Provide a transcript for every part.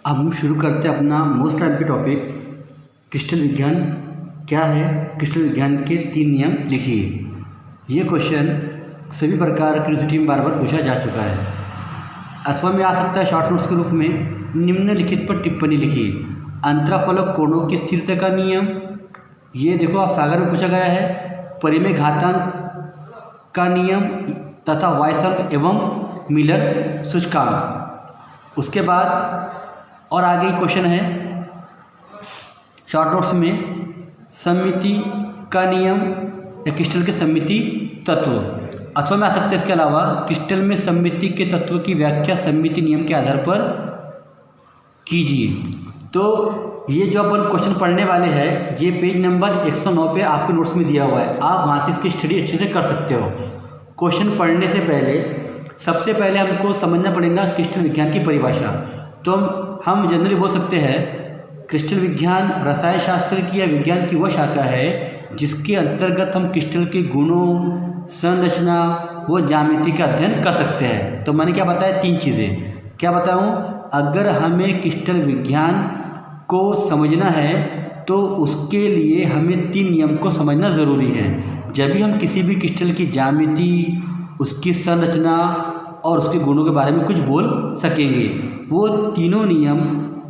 अब हम शुरू करते हैं अपना मोस्ट टाइम के टॉपिक क्रिस्टल विज्ञान क्या है। क्रिस्टल विज्ञान के 3 नियम लिखिए। ये क्वेश्चन सभी प्रकार की यूनिवर्सिटी में बार बार पूछा जा चुका है। अथवा में आ सकता है शॉर्ट नोट्स के रूप में। निम्नलिखित पर टिप्पणी लिखिए। अंतराफलक कोणों की स्थिरता का नियम, ये देखो आप सागर में पूछा गया है। परिमेय घातांक का नियम तथा वायसंक एवं मिलर सूचकांक। उसके बाद और आगे क्वेश्चन है शॉर्ट नोट्स में सममिति का नियम या क्रिस्टल के सममिति तत्व। अथवा में आ सकते हैं इसके अलावा क्रिस्टल में सममिति के तत्व की व्याख्या सममिति नियम के आधार पर कीजिए। तो ये जो अपन क्वेश्चन पढ़ने वाले हैं ये पेज नंबर 109 पे आपके नोट्स में दिया हुआ है। आप वहाँ से इसकी स्टडी अच्छे से कर सकते हो। क्वेश्चन पढ़ने से पहले सबसे पहले हमको समझना पड़ेगा क्रिस्टल विज्ञान की परिभाषा। तो हम जनरली बोल सकते हैं क्रिस्टल विज्ञान रसायन शास्त्र की या विज्ञान की वह शाखा है जिसके अंतर्गत हम क्रिस्टल के गुणों, संरचना व ज्यामिति का अध्ययन कर सकते हैं। तो मैंने क्या बताया, 3 चीज़ें। क्या बताऊं? अगर हमें क्रिस्टल विज्ञान को समझना है तो उसके लिए हमें 3 नियम को समझना ज़रूरी है। जब भी हम किसी भी क्रिस्टल की ज्यामिति, उसकी संरचना और उसके गुणों के बारे में कुछ बोल सकेंगे। वो तीनों नियम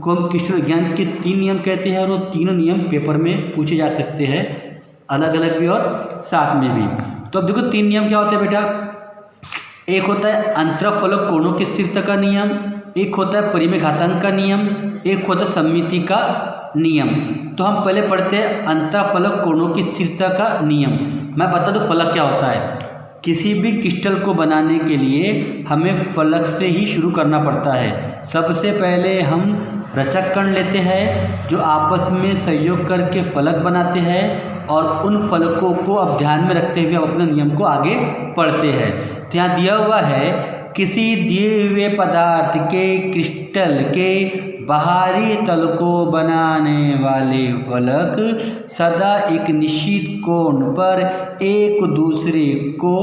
को हम क्रिस्टल विज्ञान के 3 नियम कहते हैं और वो तीनों नियम पेपर में पूछे जा सकते हैं, अलग अलग भी और साथ में भी। तो अब देखो 3 नियम क्या होते हैं बेटा। एक होता है अंतराफलक कोणों की स्थिरता का नियम, एक होता है परिमेय घातांक का नियम, एक होता है सममिति का नियम। तो हम पहले पढ़ते हैं अंतराफलक कोणों की स्थिरता का नियम। मैं बता दूं फलक क्या होता है। किसी भी क्रिस्टल को बनाने के लिए हमें फलक से ही शुरू करना पड़ता है। सबसे पहले हम रचक कण लेते हैं जो आपस में सहयोग करके फलक बनाते हैं और उन फलकों को अब ध्यान में रखते हुए हम अपने नियम को आगे पढ़ते हैं। तो यहाँ दिया हुआ है किसी दिए हुए पदार्थ के क्रिस्टल के बाहरी तल को बनाने वाले फलक सदा एक निश्चित कोण पर एक दूसरे को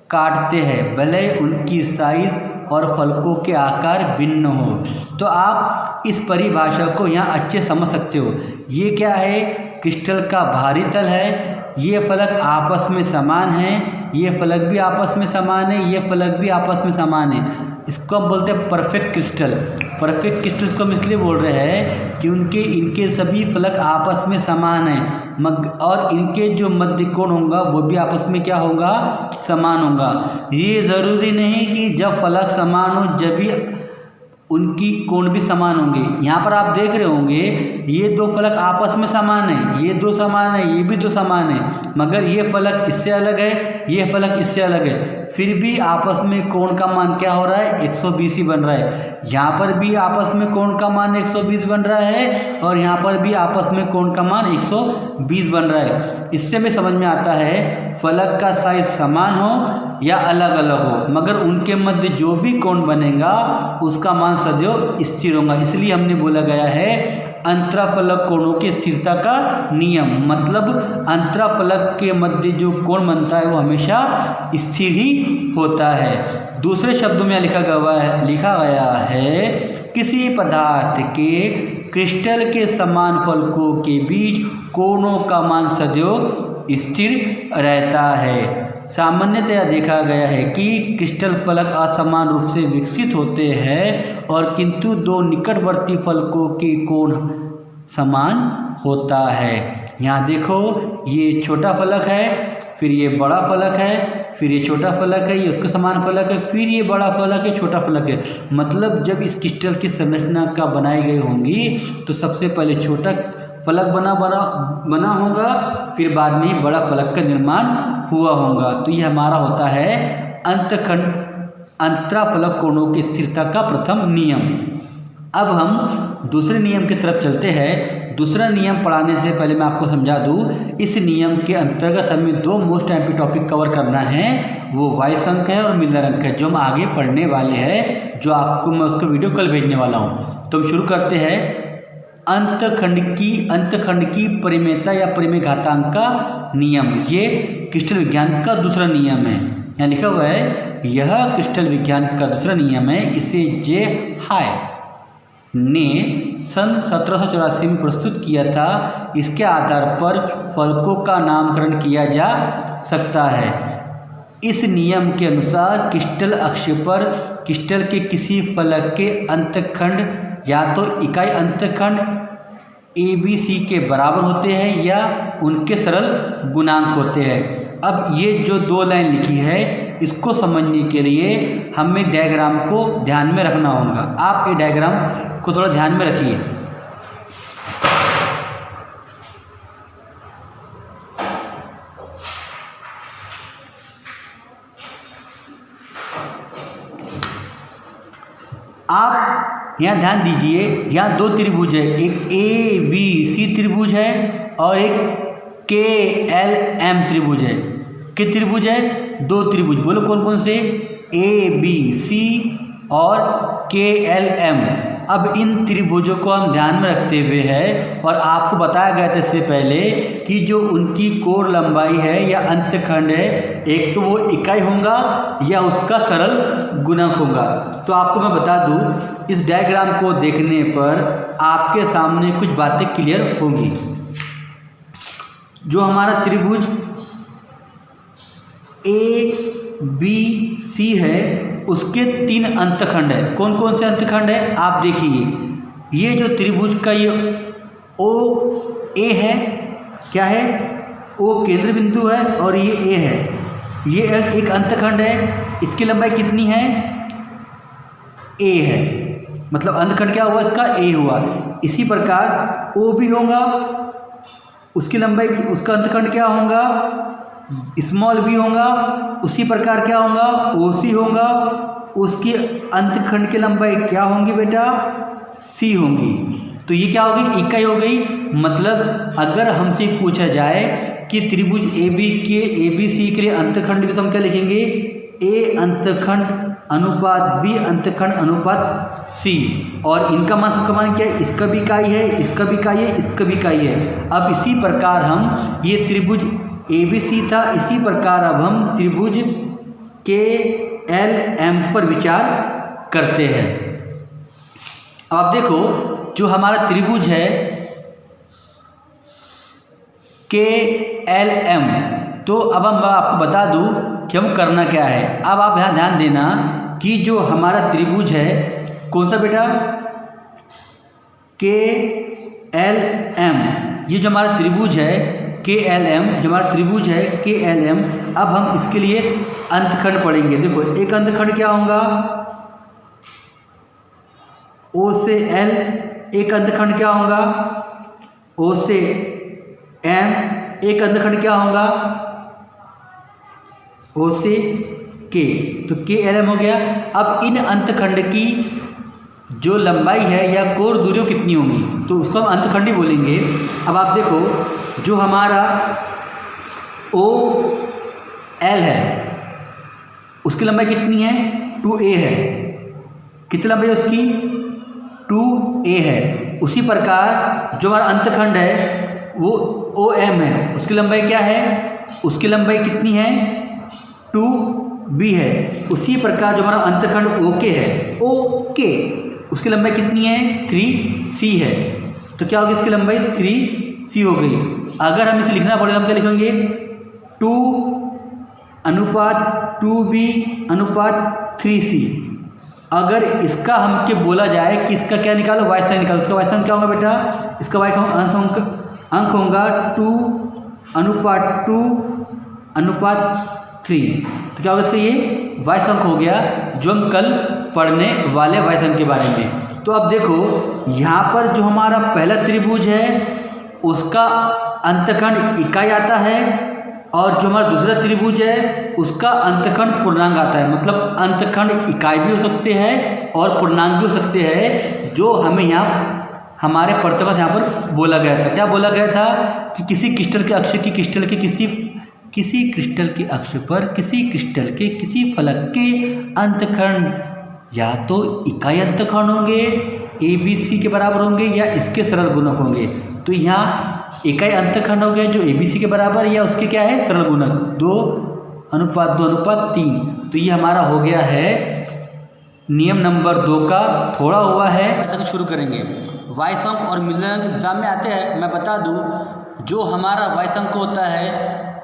काटते हैं, भले उनकी साइज और फलकों के आकार भिन्न हो। तो आप इस परिभाषा को यहाँ अच्छे समझ सकते हो। ये क्या है, क्रिस्टल का बाहरी तल है, ये फलक आपस में समान है, ये फलक भी आपस में समान है, ये फलक भी आपस में समान है। इसको हम बोलते हैं परफेक्ट क्रिस्टल। परफेक्ट क्रिस्टल्स को हम इसलिए बोल रहे हैं कि इनके सभी फलक आपस में समान हैं और इनके जो मध्य कोण होगा वो भी आपस में क्या होगा, समान होगा। ये ज़रूरी नहीं कि जब फलक समान हो जब भी उनकी कोण भी समान होंगे। यहाँ पर आप देख रहे होंगे ये 2 फलक आपस में समान है, ये 2 समान है, ये भी 2 समान है, मगर ये फलक इससे अलग है, ये फलक इससे अलग है, फिर भी आपस में कोण का मान क्या हो रहा है, 120 ही बन रहा है। यहाँ पर भी आपस में कोण का मान 120 बन रहा है और यहाँ पर भी आपस में कोण का मान 120 बन रहा है। इससे भी समझ में आता है फलक का साइज समान हो या अलग अलग हो, मगर उनके मध्य जो भी कोण बनेगा उसका मान सदैव स्थिर होगा। इसलिए हमने बोला गया है अंतराफलक कोणों की स्थिरता का नियम। मतलब अंतराफलक के मध्य जो कोण बनता है वो हमेशा स्थिर ही होता है। दूसरे शब्दों में लिखा गया है किसी पदार्थ के क्रिस्टल के समान फलकों के बीच कोणों का मान सदैव स्थिर रहता है। सामान्यतया देखा गया है कि क्रिस्टल फलक असमान रूप से विकसित होते हैं और किंतु 2 निकटवर्ती फलकों के कोण समान होता है। यहाँ देखो ये छोटा फलक है, फिर ये बड़ा फलक है, फिर ये छोटा फलक है, ये उसके समान फलक है, फिर ये बड़ा फलक है, छोटा फलक है। मतलब जब इस क्रिस्टल की संरचना का बनाई गई होंगी तो सबसे पहले छोटा फलक बना होगा, फिर बाद में ही बड़ा फलक का निर्माण हुआ होगा। तो ये हमारा होता है अंतराफलक कोणों की स्थिरता का प्रथम नियम। अब हम दूसरे नियम की तरफ चलते हैं। दूसरा नियम पढ़ाने से पहले मैं आपको समझा दूँ, इस नियम के अंतर्गत हमें 2 मोस्ट एमपी टॉपिक कवर करना है। वो वायसंक है और मिलर अंक है जो हम आगे पढ़ने वाले हैं, जो आपको मैं उसका वीडियो कल भेजने वाला हूँ। तो हम शुरू करते हैं अंतखंड की परिमेयता या परिमेय घातांक का नियम। ये क्रिस्टल विज्ञान का दूसरा नियम है। यहाँ लिखा हुआ है यह क्रिस्टल विज्ञान का दूसरा नियम है। इसे जे हाय ने सन 1784 में प्रस्तुत किया था। इसके आधार पर फलकों का नामकरण किया जा सकता है। इस नियम के अनुसार क्रिस्टल अक्ष पर क्रिस्टल के किसी फलक के अंतखंड या तो इकाई अंतखंड ABC के बराबर होते हैं या उनके सरल गुणांक होते हैं। अब ये जो दो लाइन लिखी है इसको समझने के लिए हमें डायग्राम को ध्यान में रखना होगा। आप ये डायग्राम को थोड़ा ध्यान में रखिए। आप यहाँ ध्यान दीजिए, यहाँ दो त्रिभुज है, एक ABC त्रिभुज है और एक KLM त्रिभुज है। कितने त्रिभुज है? दो त्रिभुज। बोलो कौन कौन से? ABC और KLM। अब इन त्रिभुजों को हम ध्यान में रखते हुए है और आपको बताया गया था इससे पहले कि जो उनकी कोण लंबाई है या अंतखंड है, एक तो वो इकाई होगा या उसका सरल गुणक होगा। तो आपको मैं बता दूं, इस डायग्राम को देखने पर आपके सामने कुछ बातें क्लियर होंगी। जो हमारा त्रिभुज ABC है उसके 3 अंतखंड है। कौन कौन से अंतखंड है आप देखिए। ये जो त्रिभुज का ये OA है, क्या है? O केंद्र बिंदु है और ये A है। ये एक अंतखंड है। इसकी लंबाई कितनी है? A है। मतलब अंतखंड क्या हुआ इसका? A हुआ। इसी प्रकार O भी होगा, उसकी लंबाई, उसका अंतखंड क्या होगा? स्मॉल b होगा। उसी प्रकार क्या होगा? OC होगा, उसकी अंतखंड की लंबाई क्या होंगी बेटा? C होंगी। तो ये क्या होगी? इकाई हो गई। मतलब अगर हमसे पूछा जाए कि त्रिभुज ABC के लिए अंतखंड की तो हम क्या लिखेंगे? A अंतखंड अनुपात B अंतखंड अनुपात C। और इनका मान, सबका मान क्या है? इसका भी इकाई है, इसका भी इकाई है, इसका भी इकाई है। अब इसी प्रकार हम, ये त्रिभुज ABC था, इसी प्रकार अब हम त्रिभुज KLM पर विचार करते हैं। अब आप देखो, जो हमारा त्रिभुज है KLM, तो अब हम आपको बता दूं कि हम करना क्या है। अब आप यहाँ ध्यान देना कि जो हमारा त्रिभुज है, कौन सा बेटा? KLM। ये जो हमारा त्रिभुज है KLM, जो हमारा त्रिभुज है KLM, अब हम इसके लिए अंतखंड पढ़ेंगे। देखो, एक अंतखंड क्या होगा? O से L। एक अंतखंड क्या होगा? O से M। एक अंतखंड क्या होगा? O से K। तो KLM हो गया। अब इन अंतखंड की जो लंबाई है या कोण दूरियों कितनी होंगी, तो उसको हम अंतखंड ही बोलेंगे। अब आप देखो, जो हमारा OL है उसकी लंबाई कितनी है? 2A है। कितनी लंबाई है उसकी? 2A है। उसी प्रकार जो हमारा अंतखंड है वो OM है, उसकी लंबाई क्या है? उसकी लंबाई कितनी है? 2B है। उसी प्रकार जो हमारा अंतखंड OK है, OK, उसकी लंबाई कितनी है? 3C है। तो क्या होगी इसकी लंबाई? 3C हो गई। अगर हम इसे लिखना पड़ेगा, हम क्या लिखेंगे? 2 अनुपात 2B अनुपात 3C। अगर इसका हमके बोला जाए कि इसका क्या निकालो? वाई साइन निकालो। इसका वाई साइन क्या होगा बेटा? इसका वाई अंक होगा 2 अनुपात 2 अनुपात 3। तो क्या होगा इसका? ये वाई अंक हो गया, जो हम कल पढ़ने वाले वाई अंक के बारे में। तो अब देखो, यहाँ पर जो हमारा पहला त्रिभुज है उसका अंतखंड इकाई आता है और जो हमारा दूसरा त्रिभुज है उसका अंतखंड पूर्णांक आता है। मतलब अंतखंड इकाई भी हो सकते हैं और पूर्णांक भी हो सकते हैं, जो हमें यहाँ हमारे पढ़ते वक्त यहाँ पर बोला गया था। क्या बोला गया था? कि किसी क्रिस्टल के अक्ष की क्रिस्टल के किसी क्रिस्टल के अक्ष पर किसी क्रिस्टल के किसी फलक के अंतखंड या तो इकाई अंतखंड होंगे ABC के बराबर होंगे या इसके सरल गुणक होंगे। तो यहाँ इकाई अंतखंड हो गया जो ABC के बराबर, या उसके क्या है? सरल गुणक। 2 अनुपात 2 अनुपात 3। तो ये हमारा हो गया है नियम नंबर 2 का थोड़ा हुआ है। ऐसा शुरू करेंगे। वाइस अंक और मिलर अंक एग्जाम में आते हैं। मैं बता दूं, जो हमारा वाइस अंक होता है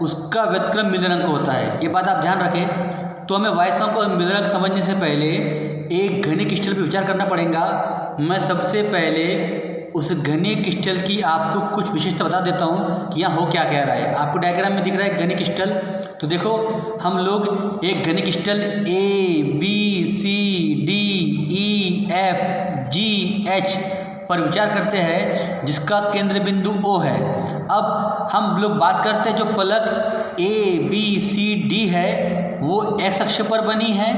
उसका व्युत्क्रम मिलर अंक होता है, ये बात आप ध्यान रखें। तो हमें वाइस अंक और मिलर अंक समझने से पहले एक घनी क्रिस्टल पर विचार करना पड़ेगा। मैं सबसे पहले उस घनी क्रिस्टल की आपको कुछ विशेषता बता देता हूँ कि यहाँ हो क्या कह रहा है। आपको डायग्राम में दिख रहा है घनी क्रिस्टल। तो देखो, हम लोग एक घनी क्रिस्टल ABCDEFGH पर विचार करते हैं जिसका केंद्र बिंदु O है। अब हम लोग बात करते हैं जो फलक ABCD है वो x अक्ष पर बनी है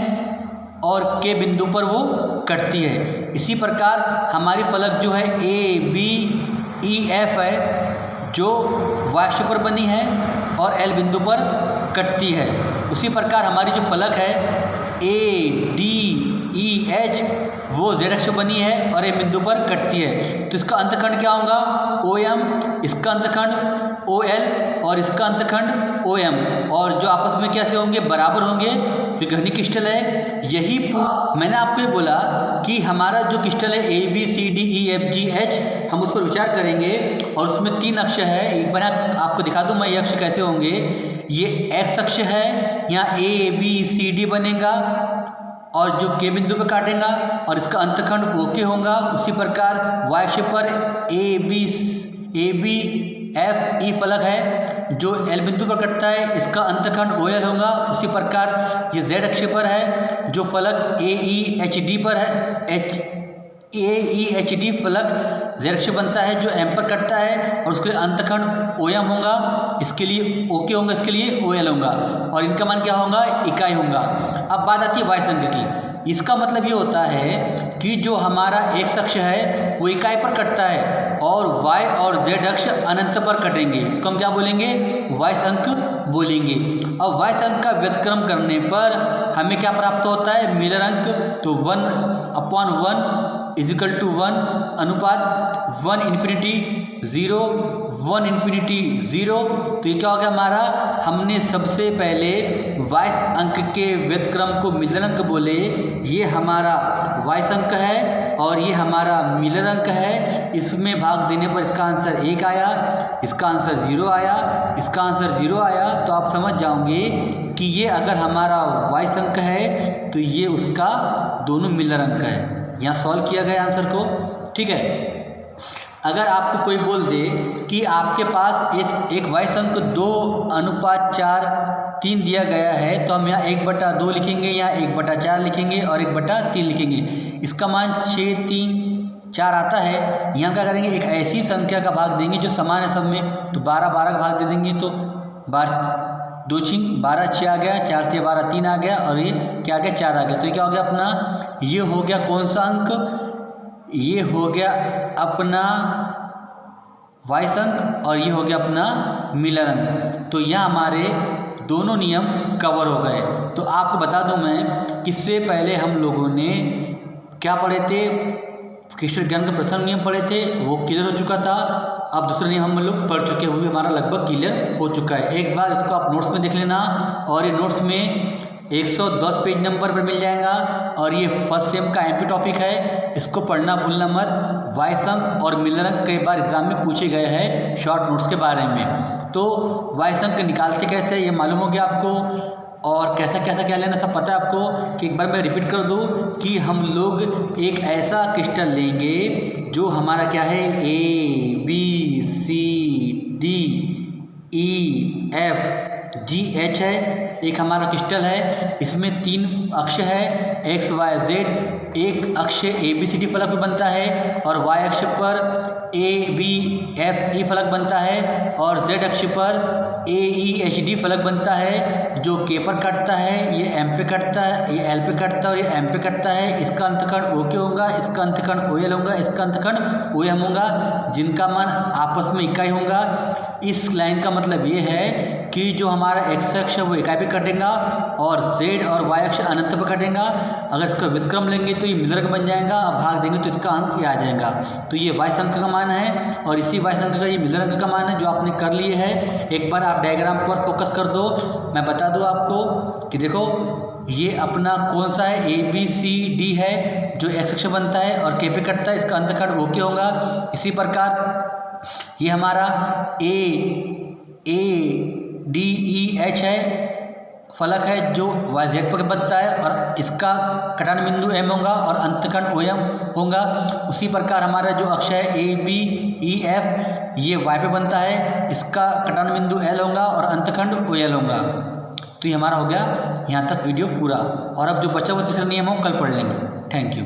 और K बिंदु पर वो कटती है। इसी प्रकार हमारी फलक जो है ABEF है जो y अक्ष पर बनी है और L बिंदु पर कटती है। उसी प्रकार हमारी जो फलक है ADEH वो z अक्ष बनी है और A बिंदु पर कटती है। तो इसका अंतखंड क्या होगा? OM, इसका अंतखंड OL और इसका अंतखंड OM, और जो आपस में कैसे होंगे? बराबर होंगे। जो घनी क्रिस्टल है यही मैंने आपको ये बोला कि हमारा जो क्रिस्टल है ABCDEFGH हम उस पर विचार करेंगे और उसमें 3 अक्ष है। एक बार आपको दिखा दूं मैं ये अक्ष कैसे होंगे। ये x अक्ष है, यहाँ ABCD बनेगा और जो K बिंदु पे काटेगा और इसका अंतखंड OK होगा। उसी प्रकार y अक्ष पर ABFE फलक है जो L बिंदु पर कटता है, इसका अंतखंड OL होगा। उसी प्रकार ये z अक्ष पर है जो फलक AEHD पर है, AEHD फलक z अक्ष बनता है जो M पर कटता है और उसके लिए अंतखंड OM होगा, इसके लिए OK होगा, इसके लिए OL होगा और इनका मान क्या होगा? इकाई होगा। अब बात आती है वाइस अंक की। इसका मतलब ये होता है कि जो हमारा x अक्ष है वो इकाई पर कटता है और y और z अक्ष अनंत पर कटेंगे। इसको हम क्या बोलेंगे? वाइस अंक बोलेंगे। अब वाइस अंक का व्युत्क्रम करने पर हमें क्या प्राप्त होता है? मिलर अंक। तो 1/1 = 1 अनुपात 1 ∞ 0 1 ∞ 0। तो ये क्या हो गया हमारा? हमने सबसे पहले वाइस अंक के व्युत्क्रम को मिलर अंक बोले। ये हमारा वाइस अंक है और ये हमारा मिलर अंक है। इसमें भाग देने पर इसका आंसर 1 आया, इसका आंसर 0 आया, इसका आंसर 0 आया। तो आप समझ जाओगे कि ये अगर हमारा वाइस अंक है तो ये उसका दोनों मिलर अंक है। यहाँ सॉल्व किया गया आंसर को, ठीक है। अगर आपको कोई बोल दे कि आपके पास इस एक वाइस अंक 2 अनुपात 4:3 दिया गया है, तो हम यहाँ 1/2 लिखेंगे, यहाँ 1/4 लिखेंगे और 1/3 लिखेंगे। इसका मान 6, 3, 4 आता है। यहाँ क्या करेंगे? एक ऐसी संख्या का भाग देंगे जो समान है सब में। तो 12 का भाग दे देंगे तो 2 6 12 6 आ गया, 4 से 12 3 आ गया और ये क्या आ गया? 4 आ गया। तो ये क्या हो गया अपना? ये हो गया कौन सा अंक? ये हो गया अपना वाइस अंक और ये हो गया अपना मिलर अंक। तो यहाँ हमारे दोनों नियम कवर हो गए। तो आपको बता दूं मैं, किससे पहले हम लोगों ने क्या पढ़े थे? क्रिस्टल ज्ञान का प्रथम नियम पढ़े थे, वो क्लियर हो चुका था। अब दूसरा नियम हम लोग पढ़ चुके हैं, वो भी हमारा लगभग क्लियर हो चुका है। एक बार इसको आप नोट्स में देख लेना और ये नोट्स में 110 पेज नंबर पर मिल जाएगा और ये फर्स्ट सेम का MP टॉपिक है। इसको पढ़ना भूलना मत। वाइस अंक और मिलर अंक कई बार एग्जाम में पूछे गए हैं शॉर्ट नोट्स के बारे में। तो वाइस अंक निकालते कैसे ये मालूम हो गया आपको, और कैसा कैसा क्या लेना सब पता है आपको। कि एक बार मैं रिपीट कर दूं कि हम लोग एक ऐसा क्रिस्टल लेंगे जो हमारा क्या है? ABCDEFGH है। एक हमारा क्रिस्टल है, इसमें 3 अक्ष है x y z। एक अक्ष ABCD फलक पर बनता है और y अक्ष पर ABFE फलक बनता है और z अक्ष पर AEHD फलक बनता है जो K पर कटता है, ये M पे कटता है, ये L पे कटता है और ये M पे कटता है। इसका अंतखंड OK होगा, इसका अंतखंड OL होगा, इसका अंतखंड OM होगा, जिनका मान आपस में इकाई होगा। इस लाइन का मतलब ये है कि जो हमारा एक्स अक्ष है वो इकाई पे कटेगा और जेड और वाई अक्ष अनंत पे कटेगा। अगर इसका व्युत्क्रम लेंगे तो ये मिलर का बन जाएगा, अब भाग देंगे तो इसका अंक ये आ जाएगा। तो ये वाई संख्या का मान है और इसी वाई संख्या का ये मिलर अंक का मान है जो आपने कर लिए है। एक बार आप डायग्राम पर फोकस कर दो, मैं बता दूँ आपको कि देखो ये अपना कौन सा है, ए बी सी डी है जो एक्स अक्ष बनता है और के पे कटता है, इसका अंतखंड ओके होगा। इसी प्रकार ये हमारा ए डी ई एच है, फलक है जो वाई जेड पर बनता है और इसका कटान बिंदु एम होगा और अंतखंड ओ एम होगा। उसी प्रकार हमारा जो अक्ष है ए बी ई एफ ये वाई पे बनता है, इसका कटान बिंदु एल होगा और अंतखंड ओ एल होगा। तो ये हमारा हो गया यहाँ तक वीडियो पूरा, और अब जो बचा हुआ तीसरा नियम हो कल पढ़ लेंगे। Thank you.